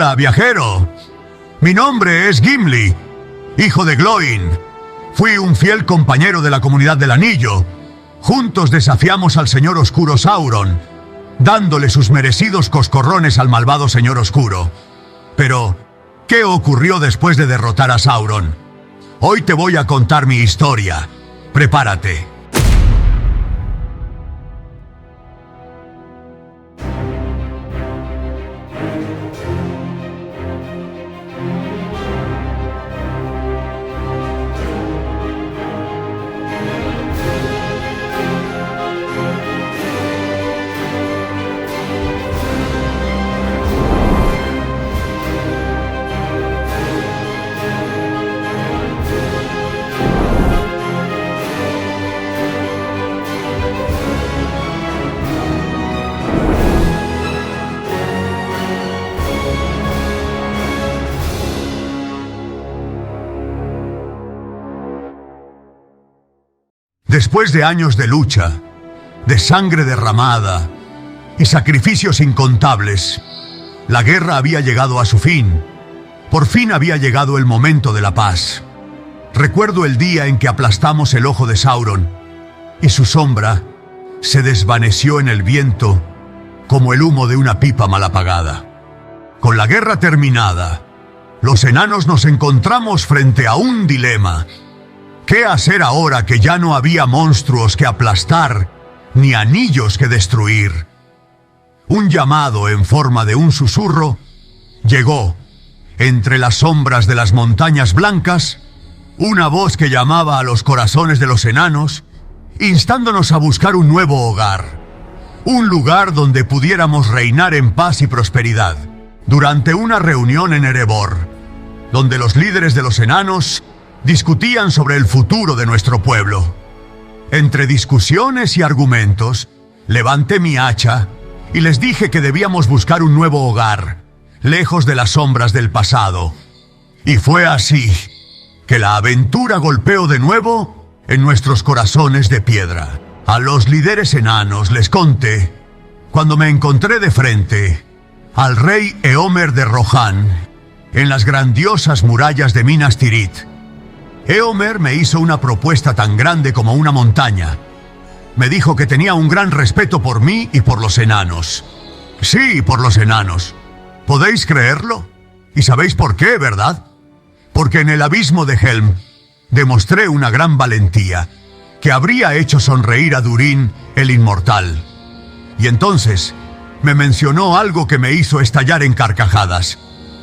Hola, viajero. Mi nombre es Gimli, hijo de Glóin. Fui un fiel compañero de la Comunidad del Anillo. Juntos desafiamos al Señor Oscuro Sauron, dándole sus merecidos coscorrones al malvado Señor Oscuro. Pero, ¿qué ocurrió después de derrotar a Sauron? Hoy te voy a contar mi historia. Prepárate. Después de años de lucha, de sangre derramada y sacrificios incontables, la guerra había llegado a su fin. Por fin había llegado el momento de la paz. Recuerdo el día en que aplastamos el ojo de Sauron y su sombra se desvaneció en el viento como el humo de una pipa mal apagada. Con la guerra terminada, los enanos nos encontramos frente a un dilema. ¿Qué hacer ahora que ya no había monstruos que aplastar, ni anillos que destruir? Un llamado en forma de un susurro llegó, entre las sombras de las montañas blancas, una voz que llamaba a los corazones de los enanos, instándonos a buscar un nuevo hogar, un lugar donde pudiéramos reinar en paz y prosperidad. Durante una reunión en Erebor, donde los líderes de los enanos discutían sobre el futuro de nuestro pueblo. Entre discusiones y argumentos, levanté mi hacha y les dije que debíamos buscar un nuevo hogar, lejos de las sombras del pasado. Y fue así que la aventura golpeó de nuevo en nuestros corazones de piedra. A los líderes enanos les conté, cuando me encontré de frente al rey Éomer de Rohan, en las grandiosas murallas de Minas Tirith. Éomer me hizo una propuesta tan grande como una montaña. Me dijo que tenía un gran respeto por mí y por los enanos. Sí, por los enanos. ¿Podéis creerlo? ¿Y sabéis por qué, verdad? Porque en el abismo de Helm demostré una gran valentía que habría hecho sonreír a Durin, el inmortal. Y entonces me mencionó algo que me hizo estallar en carcajadas.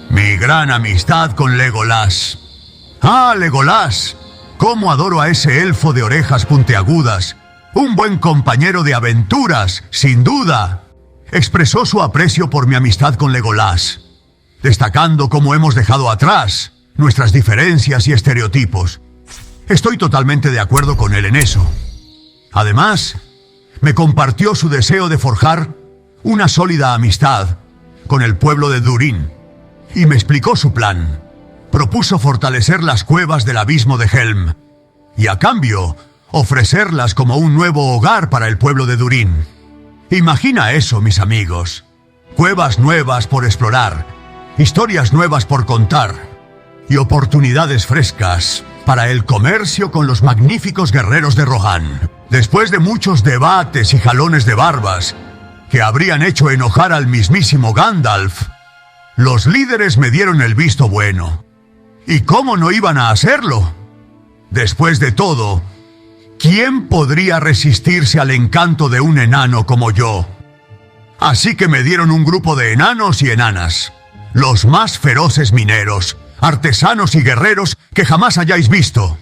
Mi gran amistad con Legolas. ¡Ah, Legolas! ¡Cómo adoro a ese elfo de orejas puntiagudas! ¡Un buen compañero de aventuras, sin duda! Expresó su aprecio por mi amistad con Legolas, destacando cómo hemos dejado atrás nuestras diferencias y estereotipos. Estoy totalmente de acuerdo con él en eso. Además, me compartió su deseo de forjar una sólida amistad con el pueblo de Durin y me explicó su plan. Propuso fortalecer las cuevas del abismo de Helm y a cambio ofrecerlas como un nuevo hogar para el pueblo de Durin. Imagina eso, mis amigos. Cuevas nuevas por explorar, historias nuevas por contar y oportunidades frescas para el comercio con los magníficos guerreros de Rohan. Después de muchos debates y jalones de barbas que habrían hecho enojar al mismísimo Gandalf, los líderes me dieron el visto bueno. ¿Y cómo no iban a hacerlo? Después de todo, ¿quién podría resistirse al encanto de un enano como yo? Así que me dieron un grupo de enanos y enanas, los más feroces mineros, artesanos y guerreros que jamás hayáis visto.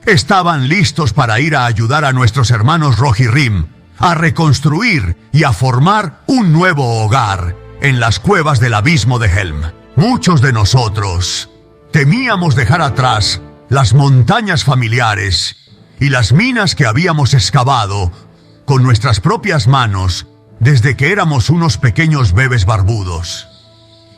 Estaban listos para ir a ayudar a nuestros hermanos Rohirrim a reconstruir y a formar un nuevo hogar en las cuevas del abismo de Helm. Muchos de nosotros temíamos dejar atrás las montañas familiares y las minas que habíamos excavado con nuestras propias manos desde que éramos unos pequeños bebés barbudos.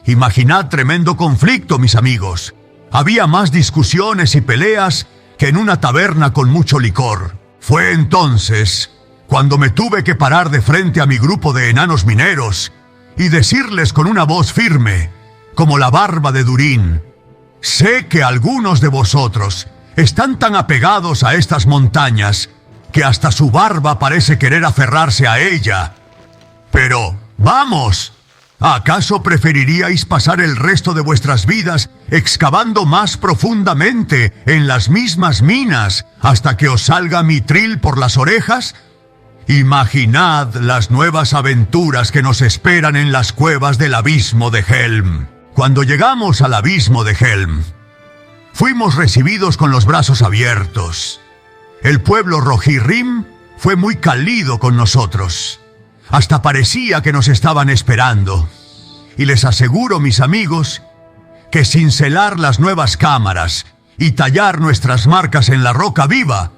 Imaginad tremendo conflicto, mis amigos. Había más discusiones y peleas que en una taberna con mucho licor. Fue entonces cuando me tuve que parar de frente a mi grupo de enanos mineros y decirles con una voz firme: como la barba de Durin. Sé que algunos de vosotros están tan apegados a estas montañas que hasta su barba parece querer aferrarse a ella. Pero, ¡vamos! ¿Acaso preferiríais pasar el resto de vuestras vidas excavando más profundamente en las mismas minas hasta que os salga mitril por las orejas? Imaginad las nuevas aventuras que nos esperan en las cuevas del abismo de Helm. Cuando llegamos al abismo de Helm, fuimos recibidos con los brazos abiertos. El pueblo Rohirrim fue muy cálido con nosotros. Hasta parecía que nos estaban esperando. Y les aseguro, mis amigos, que cincelar las nuevas cámaras y tallar nuestras marcas en la roca viva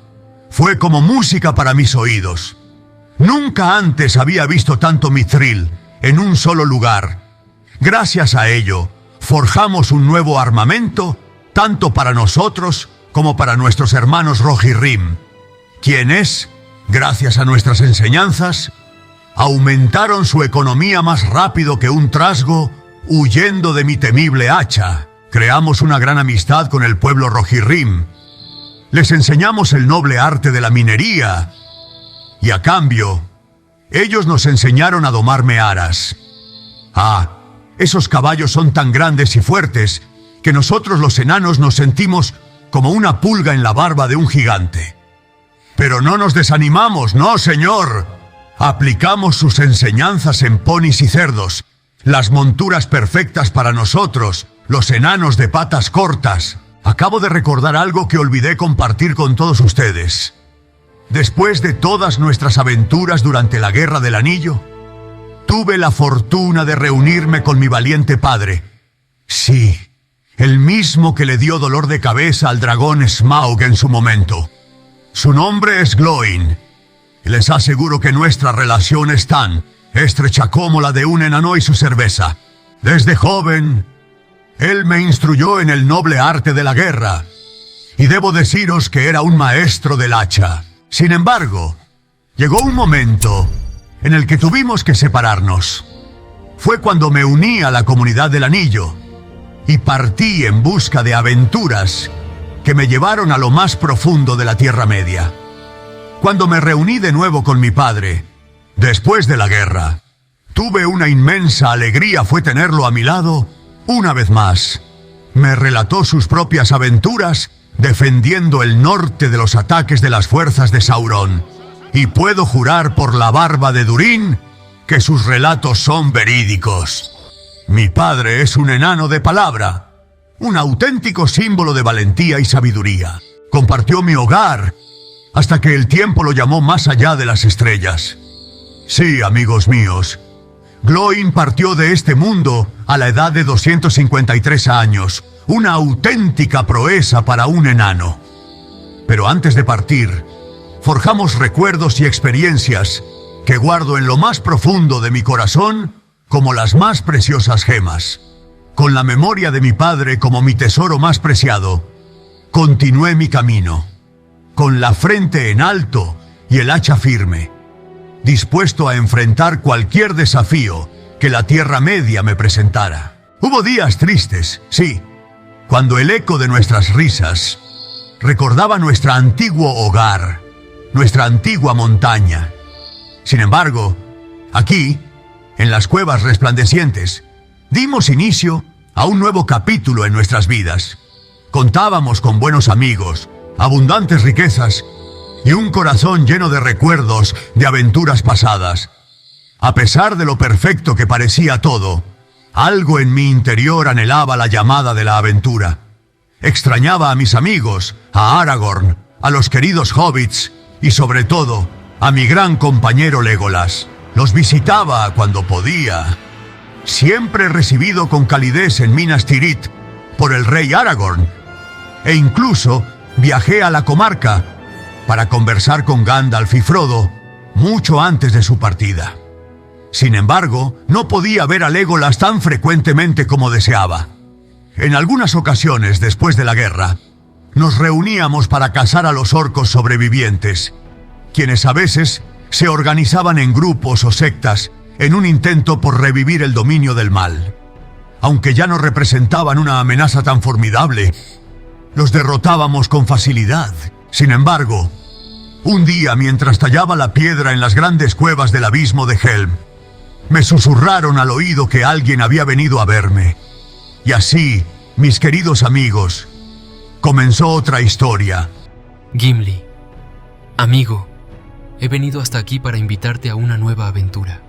fue como música para mis oídos. Nunca antes había visto tanto mithril en un solo lugar. Gracias a ello, forjamos un nuevo armamento, tanto para nosotros como para nuestros hermanos Rohirrim, quienes, gracias a nuestras enseñanzas, aumentaron su economía más rápido que un trasgo, huyendo de mi temible hacha. Creamos una gran amistad con el pueblo Rohirrim. Les enseñamos el noble arte de la minería, y a cambio, ellos nos enseñaron a domar mearas. Esos caballos son tan grandes y fuertes que nosotros los enanos nos sentimos como una pulga en la barba de un gigante. Pero no nos desanimamos, no, señor. Aplicamos sus enseñanzas en ponis y cerdos, las monturas perfectas para nosotros, los enanos de patas cortas. Acabo de recordar algo que olvidé compartir con todos ustedes. Después de todas nuestras aventuras durante la Guerra del Anillo, tuve la fortuna de reunirme con mi valiente padre. Sí, el mismo que le dio dolor de cabeza al dragón Smaug en su momento. Su nombre es Glóin. Les aseguro que nuestra relación es tan estrecha como la de un enano y su cerveza. Desde joven, él me instruyó en el noble arte de la guerra, y debo deciros que era un maestro del hacha. Sin embargo, llegó un momento en el que tuvimos que separarnos. Fue cuando me uní a la comunidad del anillo, y partí en busca de aventuras que me llevaron a lo más profundo de la Tierra Media. Cuando me reuní de nuevo con mi padre, después de la guerra, tuve una inmensa alegría fue tenerlo a mi lado una vez más. Me relató sus propias aventuras defendiendo el norte de los ataques de las fuerzas de Sauron. Y puedo jurar por la barba de Durin que sus relatos son verídicos. Mi padre es un enano de palabra, un auténtico símbolo de valentía y sabiduría. Compartió mi hogar hasta que el tiempo lo llamó más allá de las estrellas. Sí, amigos míos, Glóin partió de este mundo a la edad de 253 años, una auténtica proeza para un enano. Pero antes de partir, forjamos recuerdos y experiencias que guardo en lo más profundo de mi corazón como las más preciosas gemas. Con la memoria de mi padre como mi tesoro más preciado, continué mi camino, con la frente en alto y el hacha firme, dispuesto a enfrentar cualquier desafío que la Tierra Media me presentara. Hubo días tristes, sí, cuando el eco de nuestras risas recordaba nuestro antiguo hogar, nuestra antigua montaña. Sin embargo, aquí, en las cuevas resplandecientes, dimos inicio a un nuevo capítulo en nuestras vidas. Contábamos con buenos amigos, abundantes riquezas y un corazón lleno de recuerdos de aventuras pasadas. A pesar de lo perfecto que parecía todo, algo en mi interior anhelaba la llamada de la aventura. Extrañaba a mis amigos, a Aragorn, a los queridos hobbits y sobre todo a mi gran compañero Legolas. Los visitaba cuando podía. Siempre recibido con calidez en Minas Tirith por el rey Aragorn. E incluso viajé a la comarca para conversar con Gandalf y Frodo mucho antes de su partida. Sin embargo, no podía ver a Legolas tan frecuentemente como deseaba. En algunas ocasiones, después de la guerra, nos reuníamos para cazar a los orcos sobrevivientes, quienes a veces se organizaban en grupos o sectas en un intento por revivir el dominio del mal. aunque ya no representaban una amenaza tan formidable, los derrotábamos con facilidad. Sin embargo, un día, mientras tallaba la piedra en las grandes cuevas del abismo de Helm, me susurraron al oído que alguien había venido a verme. Y así, mis queridos amigos, comenzó otra historia. Gimli, amigo, he venido hasta aquí para invitarte a una nueva aventura.